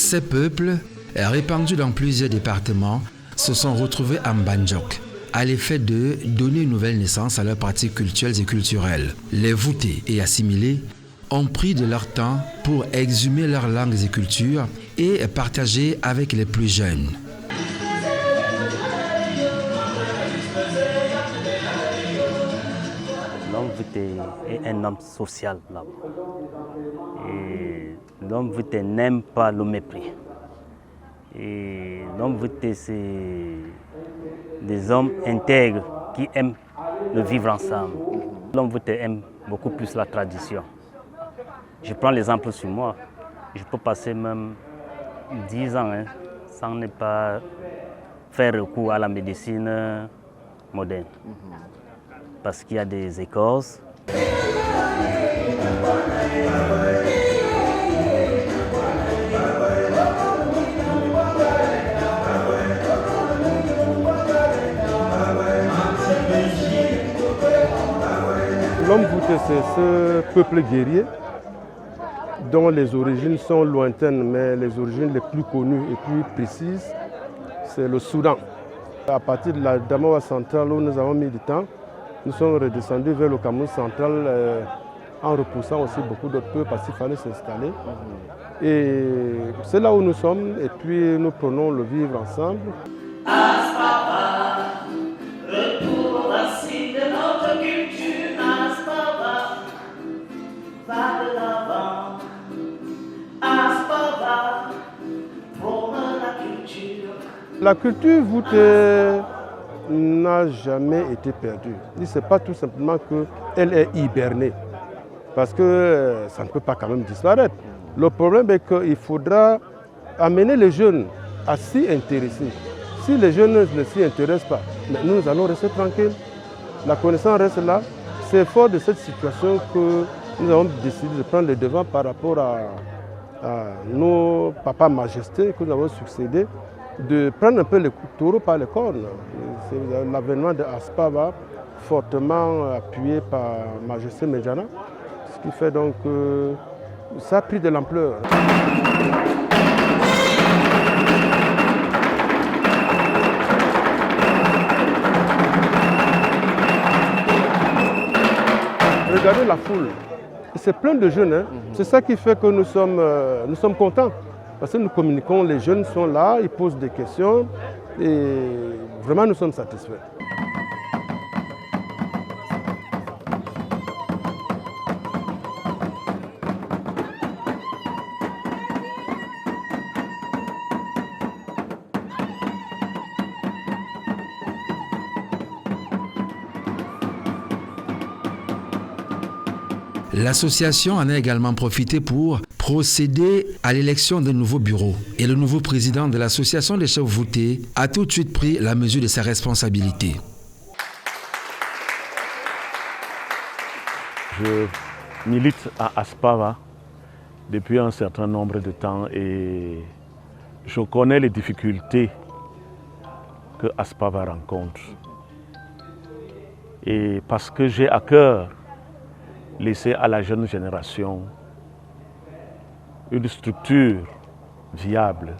Ces peuples, répandus dans plusieurs départements, se sont retrouvés à Mbandjok, à l'effet de donner une nouvelle naissance à leurs pratiques culturelles et culturelles. Les voûtés et assimilés ont pris de leur temps pour exhumer leurs langues et cultures et partager avec les plus jeunes. L'homme voûté est un homme social là-bas. Et l'homme voûté n'aime pas le mépris. Et l'homme voûté, c'est des hommes intègres qui aiment le vivre ensemble. L'homme voûté aime beaucoup plus la tradition. Je prends l'exemple sur moi. Je peux passer même 10 ans sans ne pas faire recours à la médecine moderne. Parce qu'il y a des écorces. L'homme voûté, c'est ce peuple guerrier dont les origines sont lointaines, mais les origines les plus connues et plus précises, c'est le Soudan. À partir de la Damawa centrale où nous avons mis du temps, nous sommes redescendus vers le Cameroun central en repoussant aussi beaucoup d'autres peuples parce qu'il fallait s'installer. Et c'est là où nous sommes et puis nous prenons le vivre ensemble. La culture voûtée n'a jamais été perdue. Ce n'est pas tout simplement qu'elle est hibernée, parce que ça ne peut pas quand même disparaître. Le problème est qu'il faudra amener les jeunes à s'y intéresser. Si les jeunes ne s'y intéressent pas, mais nous allons rester tranquilles. La connaissance reste là. C'est fort de cette situation que nous avons décidé de prendre le devant par rapport à nos papas majestés que nous avons succédés, de prendre un peu le taureau par les cornes. C'est l'avènement de Aspava, fortement appuyé par Majesté Medjana, ce qui fait donc que ça a pris de l'ampleur. Regardez la foule, c'est plein de jeunes, C'est ça qui fait que nous sommes contents. Parce que nous communiquons, les jeunes sont là, ils posent des questions et vraiment nous sommes satisfaits. L'association en a également profité pour procéder à l'élection d'un nouveau bureau. Et le nouveau président de l'association des chefs voûtés a tout de suite pris la mesure de ses responsabilités. Je milite à Aspava depuis un certain nombre de temps et je connais les difficultés que Aspava rencontre. Et parce que j'ai à cœur laisser à la jeune génération une structure viable,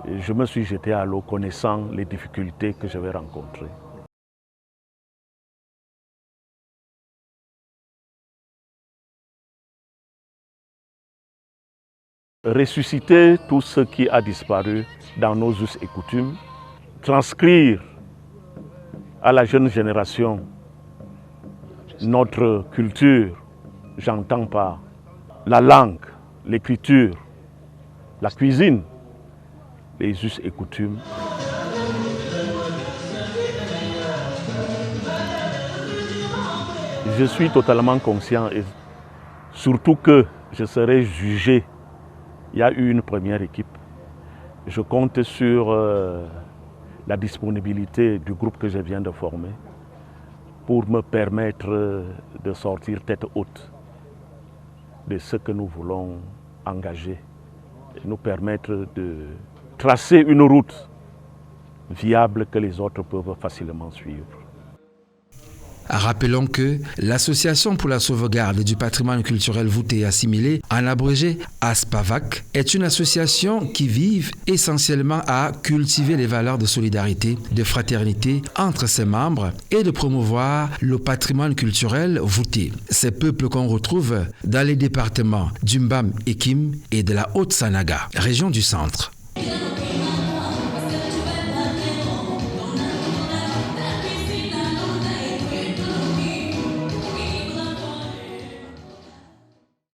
et je me suis jeté à l'eau connaissant les difficultés que je vais rencontrer. Ressusciter tout ce qui a disparu dans nos us et coutumes, transcrire à la jeune génération notre culture, j'entends par la langue, l'écriture, la cuisine, les us et coutumes. Je suis totalement conscient et surtout que je serai jugé. Il y a eu une première équipe. Je compte sur la disponibilité du groupe que je viens de former pour me permettre de sortir tête haute de ce que nous voulons engager et nous permettre de tracer une route viable que les autres peuvent facilement suivre. Rappelons que l'Association pour la sauvegarde du patrimoine culturel voûté et assimilé, en abrégé ASPAVAC, est une association qui vise essentiellement à cultiver les valeurs de solidarité, de fraternité entre ses membres et de promouvoir le patrimoine culturel voûté. Ces peuples qu'on retrouve dans les départements d'Umbam et Kim et de la Haute-Sanaga, région du centre.